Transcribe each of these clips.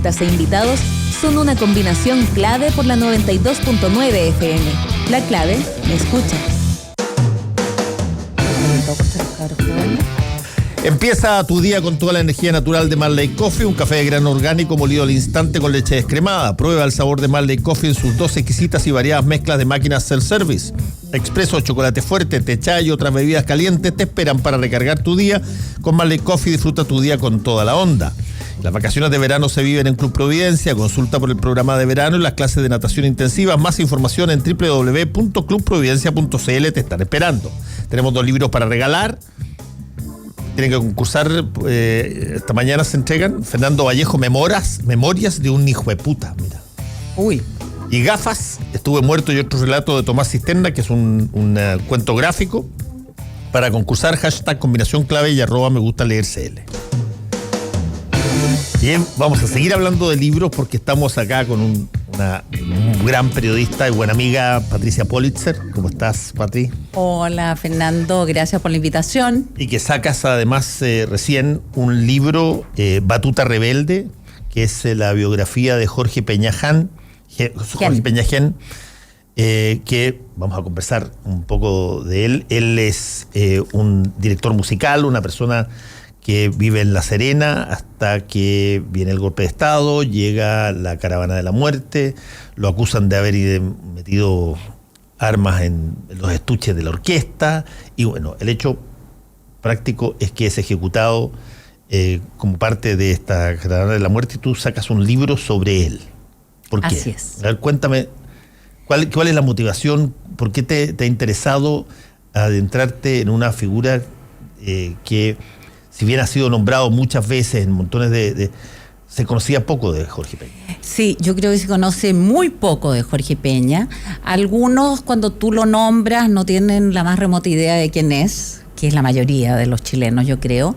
E invitados son una combinación clave por la 92.9 FM. La clave me escucha. Empieza tu día con toda la energía natural de Marley Coffee, un café de grano orgánico molido al instante con leche descremada. Prueba el sabor de Marley Coffee en sus 2 exquisitas y variadas mezclas de máquinas self-service. Expreso, chocolate fuerte, té chai y otras bebidas calientes te esperan para recargar tu día. Con Marley Coffee disfruta tu día con toda la onda. Las vacaciones de verano se viven en Club Providencia. Consulta por el programa de verano y las clases de natación intensivas. Más información en www.clubprovidencia.cl. Te están esperando. Tenemos 2 libros para regalar. Tienen que concursar. Esta mañana se entregan. Fernando Vallejo, Memorias de un hijo de puta. Mira. Uy. Y Gafas, Estuve muerto y otro relato de Tomás Cisterna, que es un cuento gráfico. Para concursar, hashtag combinación clave y @ me gusta leer CL. Bien, vamos a seguir hablando de libros porque estamos acá con un gran periodista y buena amiga, Patricia Politzer. ¿Cómo estás, Patri? Hola, Fernando, gracias por la invitación. Y que sacas además recién un libro, Batuta Rebelde, que es la biografía de Jorge Peñajén, que vamos a conversar un poco de él. Él es un director musical, una persona que vive en La Serena hasta que viene el golpe de Estado, llega la caravana de la muerte, lo acusan de haber metido armas en los estuches de la orquesta, y bueno, el hecho práctico es que es ejecutado como parte de esta caravana de la muerte, y tú sacas un libro sobre él. ¿Por qué? Así es. A ver, cuéntame, ¿cuál es la motivación? ¿Por qué te ha interesado adentrarte en una figura que, si bien ha sido nombrado muchas veces en montones se conocía poco de Jorge Peña? Sí, yo creo que se conoce muy poco de Jorge Peña. Algunos, cuando tú lo nombras, no tienen la más remota idea de quién es, que es la mayoría de los chilenos, yo creo.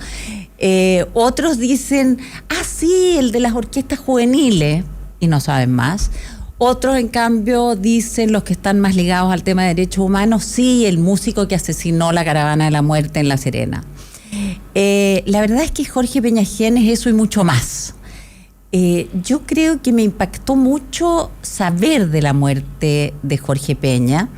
Otros dicen, sí, el de las orquestas juveniles, y no saben más. Otros, en cambio, dicen, los que están más ligados al tema de derechos humanos, sí, el músico que asesinó la caravana de la muerte en La Serena. La verdad es que Jorge Peñajén es eso y mucho más. Yo creo que me impactó mucho saber de la muerte de Jorge Peña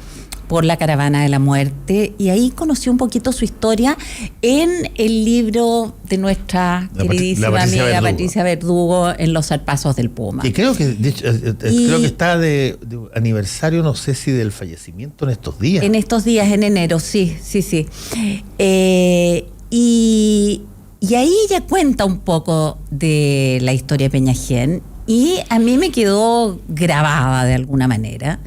por la caravana de la muerte, y ahí conocí un poquito su historia en el libro de nuestra queridísima amiga Patricia Verdugo, En los zarpazos del Puma. Y creo que, de hecho, creo que está de aniversario, no sé si del fallecimiento en estos días. En estos días, en enero, sí. Y ahí ella cuenta un poco de la historia de Peñajén, y a mí me quedó grabada de alguna manera.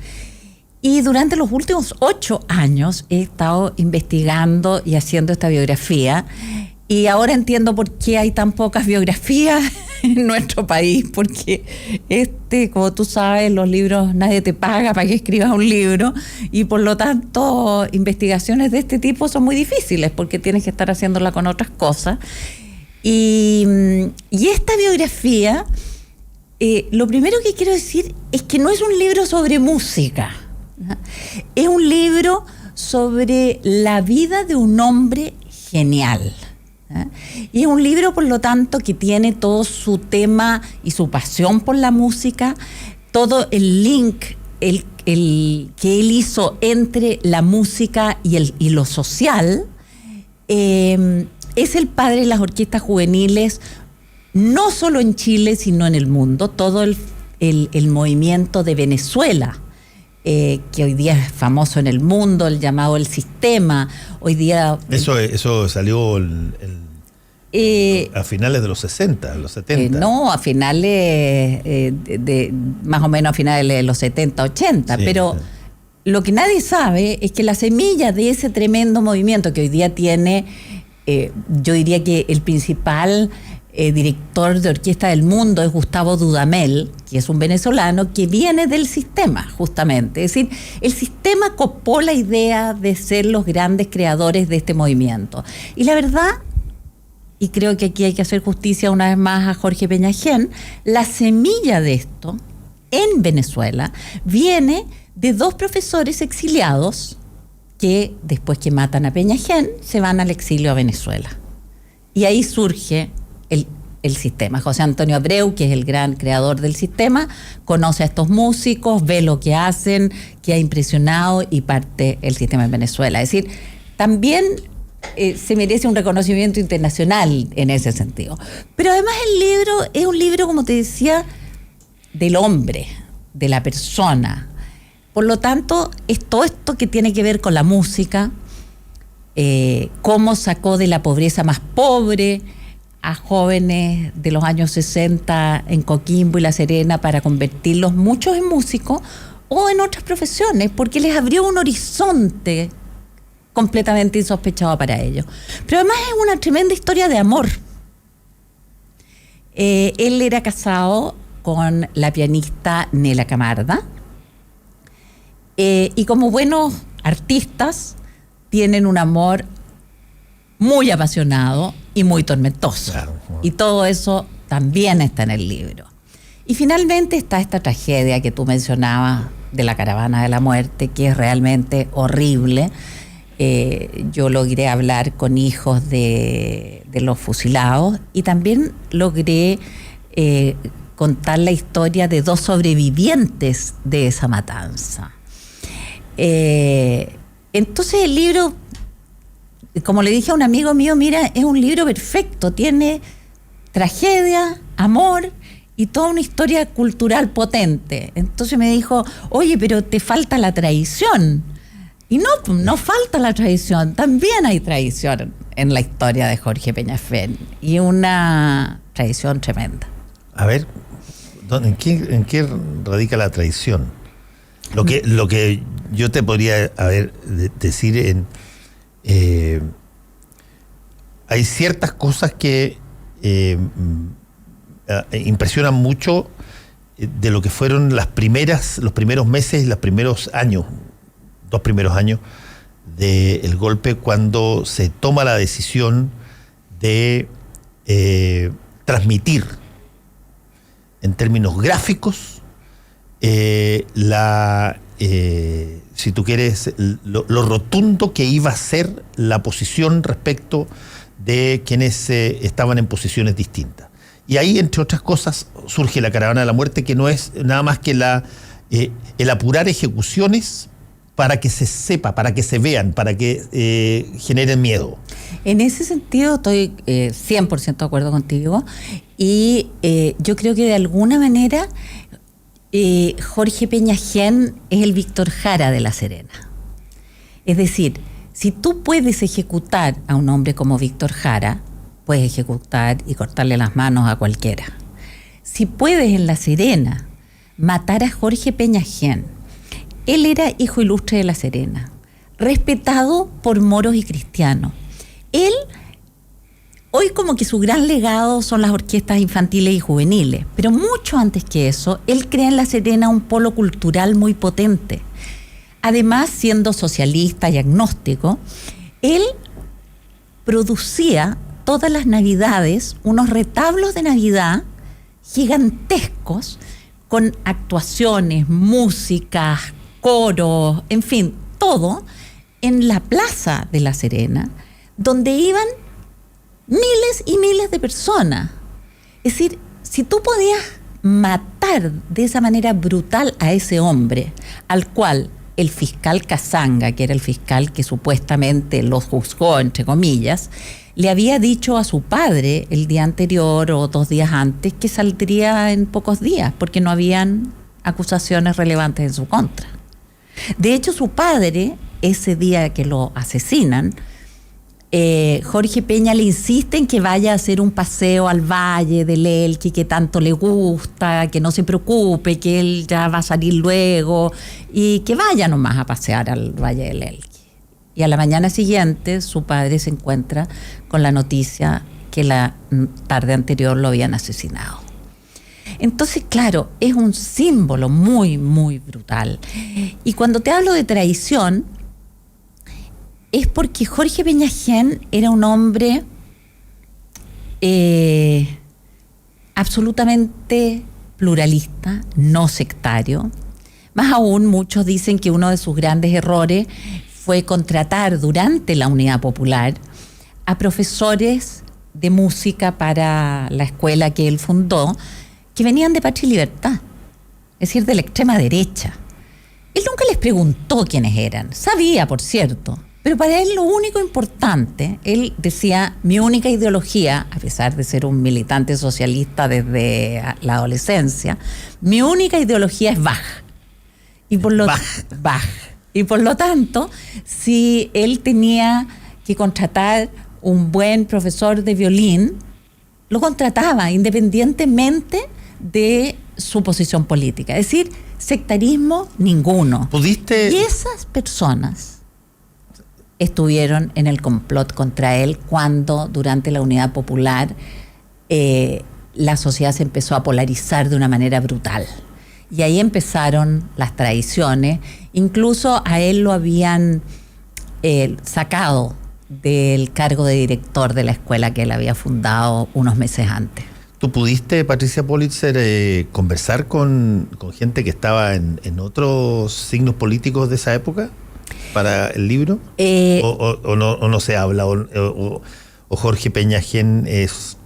Y durante los últimos 8 años he estado investigando y haciendo esta biografía, y ahora entiendo por qué hay tan pocas biografías en nuestro país, porque como tú sabes, los libros, nadie te paga para que escribas un libro, y por lo tanto investigaciones de este tipo son muy difíciles porque tienes que estar haciéndola con otras cosas. Y esta biografía, lo primero que quiero decir es que no es un libro sobre música, ¿no? Es un libro sobre la vida de un hombre genial. Y es un libro, por lo tanto, que tiene todo su tema y su pasión por la música, todo el link que él hizo entre la música y lo social. Es el padre de las orquestas juveniles, no solo en Chile, sino en el mundo. Todo el movimiento de Venezuela, que hoy día es famoso en el mundo, el llamado El Sistema. Hoy día... Eso salió a finales de los 60, los 70. No, a finales, más o menos a finales de los 70, 80, sí, pero lo que nadie sabe es que la semilla de ese tremendo movimiento que hoy día tiene, yo diría que el principal director de orquesta del mundo es Gustavo Dudamel, que es un venezolano que viene del sistema, justamente. Es decir, el sistema copó la idea de ser los grandes creadores de este movimiento. Y la verdad, y creo que aquí hay que hacer justicia una vez más a Jorge Peñajén, la semilla de esto en Venezuela viene de 2 profesores exiliados que, después que matan a Peñajén, se van al exilio a Venezuela. Y ahí surge el sistema. José Antonio Abreu, que es el gran creador del sistema, conoce a estos músicos, ve lo que hacen, que ha impresionado y parte el sistema en Venezuela. Es decir, también se merece un reconocimiento internacional en ese sentido. Pero además el libro es un libro, como te decía, del hombre, de la persona. Por lo tanto, es todo esto que tiene que ver con la música, cómo sacó de la pobreza más pobre a jóvenes de los años 60 en Coquimbo y La Serena para convertirlos muchos en músicos o en otras profesiones, porque les abrió un horizonte completamente insospechado para ellos. Pero además es una tremenda historia de amor. Él era casado con la pianista Nela Camarda, y como buenos artistas tienen un amor muy apasionado y muy tormentoso. Claro. Y todo eso también está en el libro. Y finalmente está esta tragedia que tú mencionabas de la caravana de la muerte, que es realmente horrible. Yo logré hablar con hijos de los fusilados y también logré contar la historia de 2 sobrevivientes de esa matanza. Entonces el libro, como le dije a un amigo mío, mira, es un libro perfecto, tiene tragedia, amor y toda una historia cultural potente. Entonces me dijo, oye, pero te falta la tradición. Y no falta la tradición, también hay tradición en la historia de Jorge Peñafiel, y una tradición tremenda. A ver, ¿en qué radica la tradición? Lo que yo te podría decir hay ciertas cosas que impresionan mucho de lo que fueron los primeros meses, los primeros años, 2 primeros años del golpe, cuando se toma la decisión de transmitir en términos gráficos si tú quieres, lo rotundo que iba a ser la posición respecto de quienes estaban en posiciones distintas. Y ahí, entre otras cosas, surge la caravana de la muerte, que no es nada más que el apurar ejecuciones para que se sepa, para que se vean, para que generen miedo. En ese sentido estoy 100% de acuerdo contigo, y yo creo que de alguna manera Jorge Peñafiel es el Víctor Jara de La Serena. Es decir, si tú puedes ejecutar a un hombre como Víctor Jara, puedes ejecutar y cortarle las manos a cualquiera. Si puedes en La Serena matar a Jorge Peñafiel, él era hijo ilustre de La Serena, respetado por moros y cristianos. Él, hoy como que su gran legado son las orquestas infantiles y juveniles, pero mucho antes que eso, él crea en La Serena un polo cultural muy potente. Además, siendo socialista y agnóstico, él producía todas las Navidades unos retablos de Navidad gigantescos con actuaciones, músicas, coros, en fin, todo en la plaza de La Serena, donde iban miles y miles de personas. Es decir, si tú podías matar de esa manera brutal a ese hombre, al cual el fiscal Casanga, que era el fiscal que supuestamente los juzgó, entre comillas, le había dicho a su padre el día anterior o 2 días antes que saldría en pocos días, porque no habían acusaciones relevantes en su contra. De hecho, su padre, ese día que lo asesinan, Jorge Peña le insiste en que vaya a hacer un paseo al Valle del Elqui, que tanto le gusta, que no se preocupe, que él ya va a salir luego, y que vaya nomás a pasear al Valle del Elqui. Y a la mañana siguiente su padre se encuentra con la noticia que la tarde anterior lo habían asesinado. Entonces, claro, es un símbolo muy, muy brutal. Y cuando te hablo de traición, es porque Jorge Peñafiel era un hombre absolutamente pluralista, no sectario. Más aún, muchos dicen que uno de sus grandes errores fue contratar durante la Unidad Popular a profesores de música para la escuela que él fundó, que venían de Patria y Libertad, es decir, de la extrema derecha. Él nunca les preguntó quiénes eran, sabía, por cierto, pero para él lo único importante, él decía, mi única ideología, a pesar de ser un militante socialista desde la adolescencia, mi única ideología es Bach. Y por lo Bach. Y por lo tanto, si él tenía que contratar un buen profesor de violín, lo contrataba independientemente de su posición política. Es decir, sectarismo ninguno. ¿Pudiste? Y esas personas estuvieron en el complot contra él cuando, durante la Unidad Popular, la sociedad se empezó a polarizar de una manera brutal. Y ahí empezaron las traiciones. Incluso a él lo habían sacado del cargo de director de la escuela que él había fundado unos meses antes. ¿Tú pudiste, Patricia Politzer, conversar con gente que estaba en otros signos políticos de esa época para el libro? ¿O no se habla? ¿O Jorge Peñagén es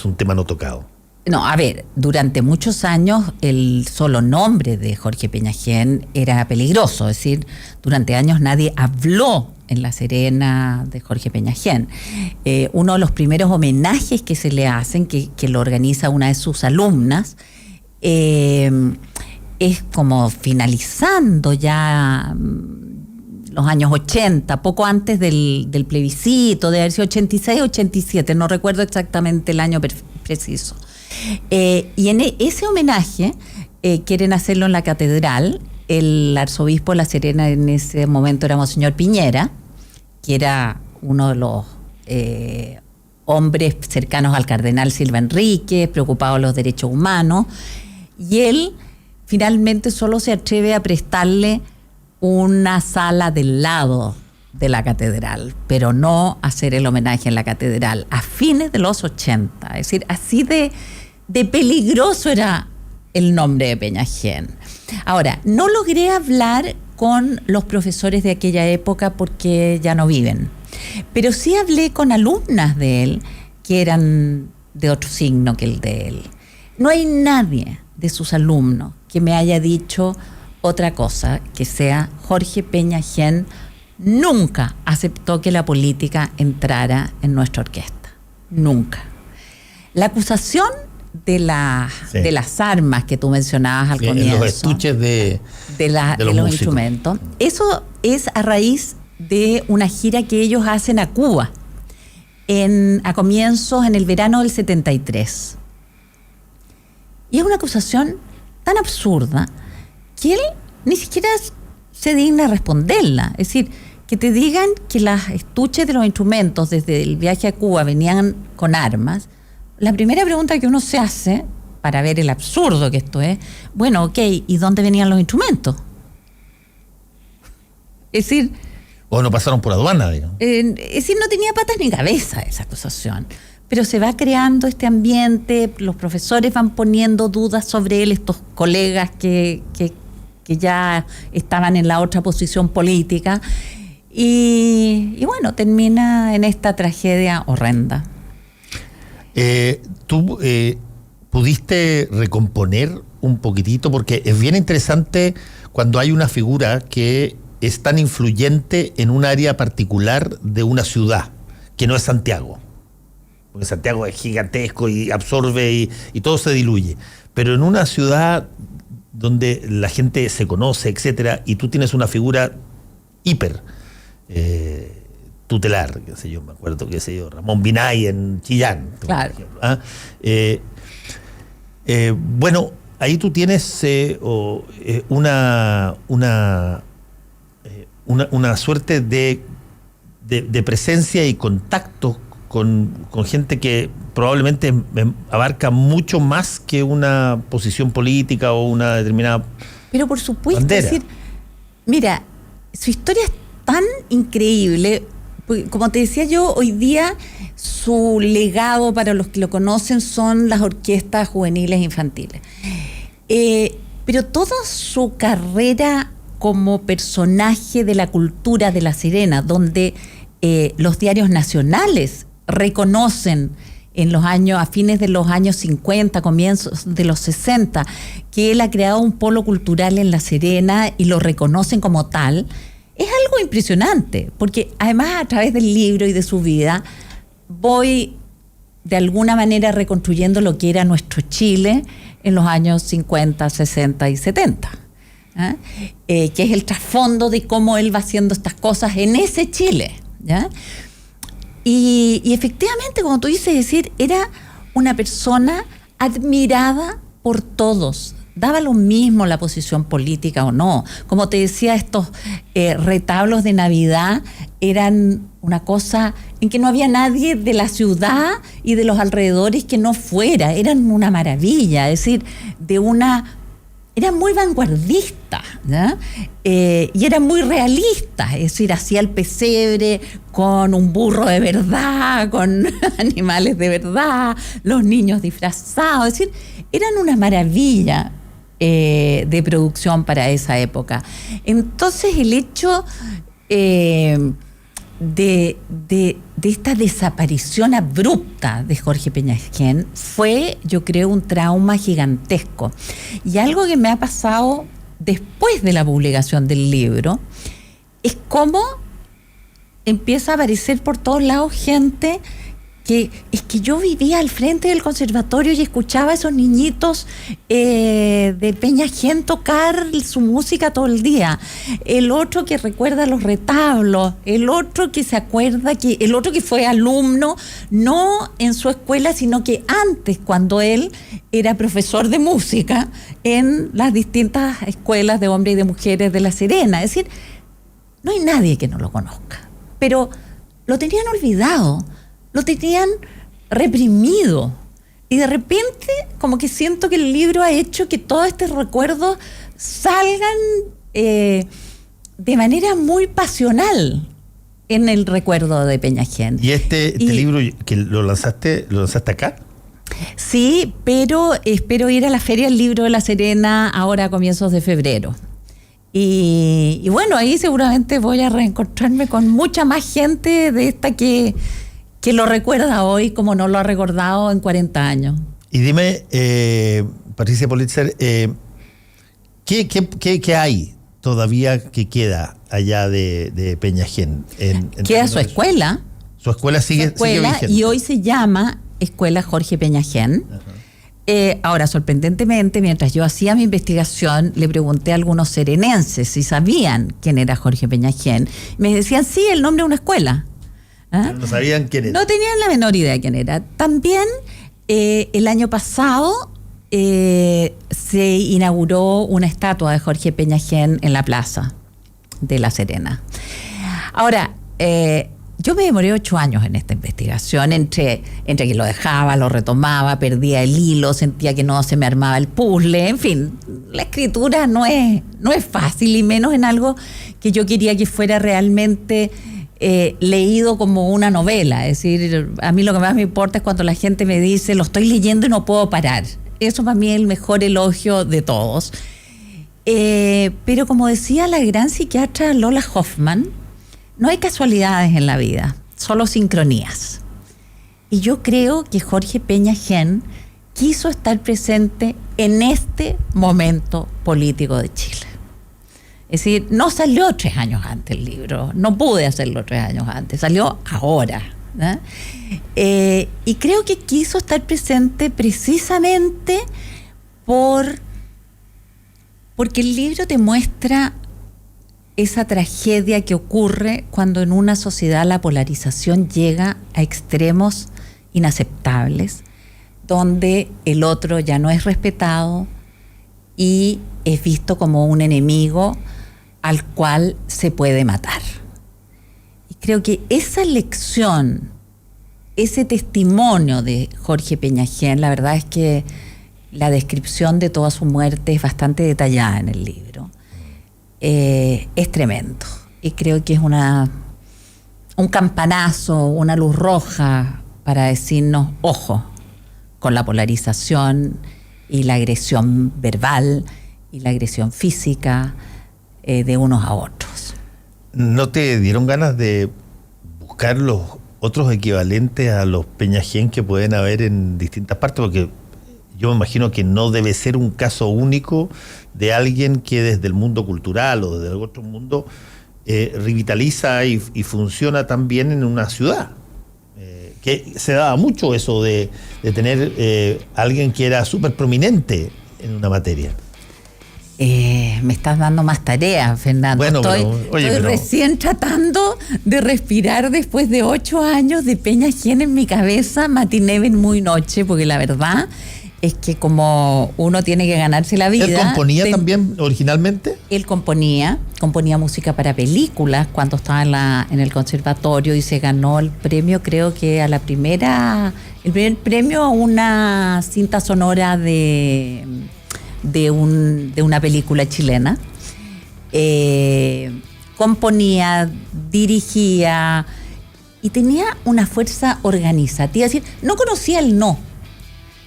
un tema no tocado? No, a ver, durante muchos años el solo nombre de Jorge Peñagén era peligroso, es decir, durante años nadie habló en La Serena de Jorge Peñagén. Uno de los primeros homenajes que se le hacen, que lo organiza una de sus alumnas, es como finalizando ya los años 80, poco antes del plebiscito, de haber sido 86, 87, no recuerdo exactamente el año preciso. Y en ese homenaje quieren hacerlo en la catedral. El arzobispo de La Serena en ese momento era Monseñor Piñera, que era uno de los hombres cercanos al cardenal Silva Enríquez, preocupado de los derechos humanos, y él finalmente solo se atreve a prestarle una sala del lado de la catedral, pero no hacer el homenaje en la catedral a fines de los 80. Es decir, así de peligroso era el nombre de Peñagén. Ahora, no logré hablar con los profesores de aquella época porque ya no viven, pero sí hablé con alumnas de él que eran de otro signo que el de él. No hay nadie de sus alumnos que me haya dicho otra cosa que sea Jorge Peñagén nunca aceptó que la política entrara en nuestra orquesta. Nunca. La acusación de las armas que tú mencionabas al comienzo. Los estuches de los instrumentos. Eso es a raíz de una gira que ellos hacen a Cuba a comienzos en el verano del 73. Y es una acusación tan absurda que él ni siquiera se digna responderla. Es decir, que te digan que las estuches de los instrumentos desde el viaje a Cuba venían con armas. La primera pregunta que uno se hace para ver el absurdo que esto es, bueno, ok, ¿y dónde venían los instrumentos? Es decir... O no pasaron por aduana, digamos. Es decir, no tenía patas ni cabeza esa acusación. Pero se va creando este ambiente, los profesores van poniendo dudas sobre él, estos colegas que ya estaban en la otra posición política. Y bueno, termina en esta tragedia horrenda. ¿Tú pudiste recomponer un poquitito? Porque es bien interesante cuando hay una figura que es tan influyente en un área particular de una ciudad, que no es Santiago. Porque Santiago es gigantesco y absorbe y todo se diluye. Pero en una ciudad donde la gente se conoce, etcétera, y tú tienes una figura hiper tutelar, qué sé yo, me acuerdo, qué sé yo, Ramón Binay en Chillán, claro. Por ejemplo, bueno, ahí tú tienes una suerte de presencia y contacto con gente que probablemente abarca mucho más que una posición política o una determinada Pero por supuesto, bandera. Es decir, mira, su historia es tan increíble. Como te decía yo, hoy día su legado para los que lo conocen son las orquestas juveniles e infantiles. Pero toda su carrera como personaje de la cultura de La Serena, donde los diarios nacionales reconocen a fines de los años 50, comienzos de los 60, que él ha creado un polo cultural en La Serena y lo reconocen como tal, es algo impresionante, porque además a través del libro y de su vida voy de alguna manera reconstruyendo lo que era nuestro Chile en los años 50, 60 y 70. Que es el trasfondo de cómo él va haciendo estas cosas en ese Chile, ¿ya? Y efectivamente, como tú dices, es decir, era una persona admirada por todos. Daba lo mismo la posición política o no. Como te decía, estos retablos de Navidad eran una cosa en que no había nadie de la ciudad y de los alrededores que no fuera. Eran una maravilla, es decir, era muy vanguardista, ¿ya? Y era muy realista, es decir, hacía el pesebre con un burro de verdad, con animales de verdad, los niños disfrazados, es decir, eran una maravilla de producción para esa época. Entonces el hecho de esta desaparición abrupta de Jorge Peñajién fue, yo creo, un trauma gigantesco. Y algo que me ha pasado después de la publicación del libro es cómo empieza a aparecer por todos lados gente que es que yo vivía al frente del conservatorio y escuchaba a esos niñitos de Peñajién tocar su música todo el día. El otro que recuerda los retablos, el otro que se acuerda el otro que fue alumno, no en su escuela, sino que antes, cuando él era profesor de música en las distintas escuelas de hombres y de mujeres de La Serena. Es decir, no hay nadie que no lo conozca, pero lo tenían olvidado, lo tenían reprimido. Y de repente, como que siento que el libro ha hecho que todos estos recuerdos salgan de manera muy pasional en el recuerdo de Peñajién. ¿Y este libro que lo lanzaste acá? Sí, pero espero ir a la Feria del Libro de La Serena ahora a comienzos de febrero. Y bueno, ahí seguramente voy a reencontrarme con mucha más gente de esta que lo recuerda hoy como no lo ha recordado en 40 años. Y dime, Patricia Politzer, ¿qué hay todavía que queda allá de Peñajién? Queda su escuela. Su escuela sigue vigente. Y hoy se llama Escuela Jorge Peñajién. Ahora, sorprendentemente, mientras yo hacía mi investigación, le pregunté a algunos serenenses si sabían quién era Jorge Peñajién. Me decían, sí, el nombre de una escuela. No sabían quién era. No tenían la menor idea de quién era. También el año pasado se inauguró una estatua de Jorge Peñajién en la plaza de La Serena. Ahora, yo me demoré 8 años en esta investigación, entre que lo dejaba, lo retomaba, perdía el hilo, sentía que no se me armaba el puzzle. En fin, la escritura no es fácil, y menos en algo que yo quería que fuera realmente leído como una novela. Es decir, a mí lo que más me importa es cuando la gente me dice, lo estoy leyendo y no puedo parar. Eso para mí es el mejor elogio de todos. Pero como decía la gran psiquiatra Lola Hoffman, no hay casualidades en la vida, solo sincronías. Y yo creo que Jorge Peñajién quiso estar presente en este momento político de Chile. Es decir, no salió 3 años antes el libro, no pude hacerlo 3 años antes, salió ahora, ¿no? Y creo que quiso estar presente precisamente porque el libro te muestra esa tragedia que ocurre cuando en una sociedad la polarización llega a extremos inaceptables, donde el otro ya no es respetado y es visto como un enemigo al cual se puede matar. Y creo que esa lección, ese testimonio de Jorge Peñajién, la verdad es que la descripción de toda su muerte es bastante detallada en el libro. Es tremendo. Y creo que es un campanazo, una luz roja para decirnos, ojo, con la polarización y la agresión verbal y la agresión física de unos a otros. ¿No te dieron ganas de buscar los otros equivalentes a los Peñajén que pueden haber en distintas partes? Porque yo me imagino que no debe ser un caso único de alguien que desde el mundo cultural o desde otro mundo revitaliza y funciona también en una ciudad. Que se daba mucho eso de tener alguien que era súper prominente en una materia. Me estás dando más tareas, Fernando. Bueno, estoy recién tratando de respirar después de 8 años de Peñajén en mi cabeza, matiné, muy noche, porque la verdad es que como uno tiene que ganarse la vida... ¿Él componía también originalmente? Él componía música para películas cuando estaba en el conservatorio y se ganó el premio, creo que el primer premio a una cinta sonora de una película chilena. Componía, dirigía y tenía una fuerza organizativa. Es decir, no conocía el no.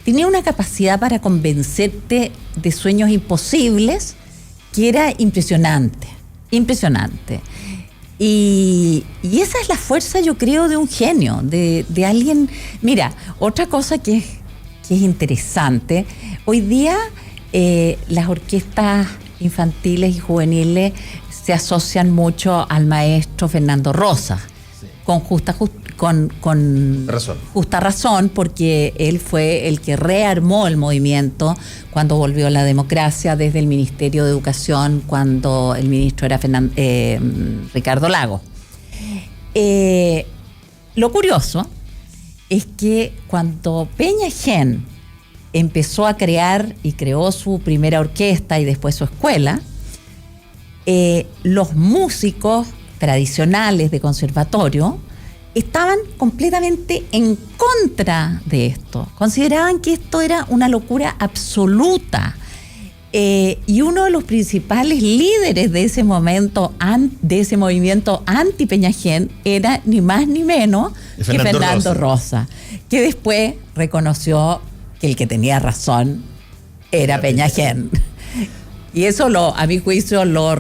Tenía una capacidad para convencerte de sueños imposibles que era impresionante. Y esa es la fuerza, yo creo, de un genio, de alguien. Mira, otra cosa que es interesante, hoy día las orquestas infantiles y juveniles se asocian mucho al maestro Fernando Rosa, sí, con justa razón, porque él fue el que rearmó el movimiento cuando volvió la democracia desde el Ministerio de Educación, cuando el ministro era Ricardo Lagos. Lo curioso es que cuando Peñajén empezó a crear y creó su primera orquesta y después su escuela, los músicos tradicionales de conservatorio estaban completamente en contra de esto. Consideraban que esto era una locura absoluta. Y uno de los principales líderes de ese momento, de ese movimiento anti-Peñajén, era ni más ni menos que Fernando Rosa, que después reconoció que el que tenía razón era Peñajén. Y eso, a mi juicio, lo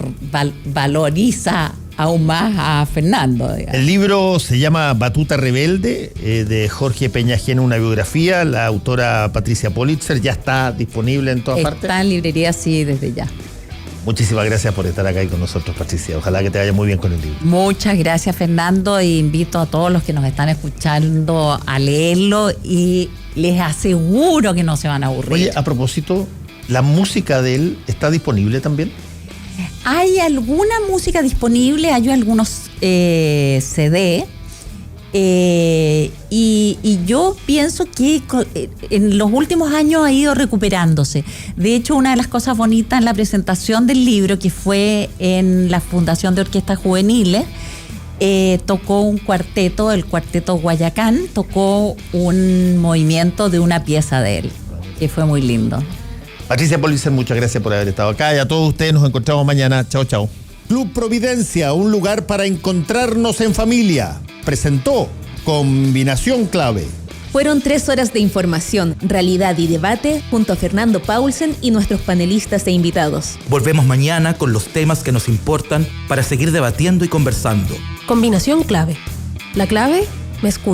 valoriza aún más a Fernando, digamos. El libro se llama Batuta Rebelde, de Jorge Peñajén, una biografía. La autora Patricia Politzer ya está disponible en todas partes. Está en librería, sí, desde ya. Muchísimas gracias por estar acá con nosotros, Patricia. Ojalá que te vaya muy bien con el libro. Muchas gracias, Fernando, e invito a todos los que nos están escuchando a leerlo y les aseguro que no se van a aburrir. Oye, a propósito, ¿la música de él está disponible también? Hay alguna música disponible, hay algunos CD, y yo pienso que en los últimos años ha ido recuperándose. De hecho, una de las cosas bonitas en la presentación del libro, que fue en la Fundación de Orquestas Juveniles, tocó un cuarteto, el Cuarteto Guayacán, tocó un movimiento de una pieza de él, que fue muy lindo. Patricia Politzer, muchas gracias por haber estado acá, y a todos ustedes nos encontramos mañana. Chao, chao. Club Providencia, un lugar para encontrarnos en familia, presentó Combinación Clave. Fueron 3 horas de información, realidad y debate junto a Fernando Paulsen y nuestros panelistas e invitados. Volvemos mañana con los temas que nos importan para seguir debatiendo y conversando. Combinación Clave. La clave me escucha.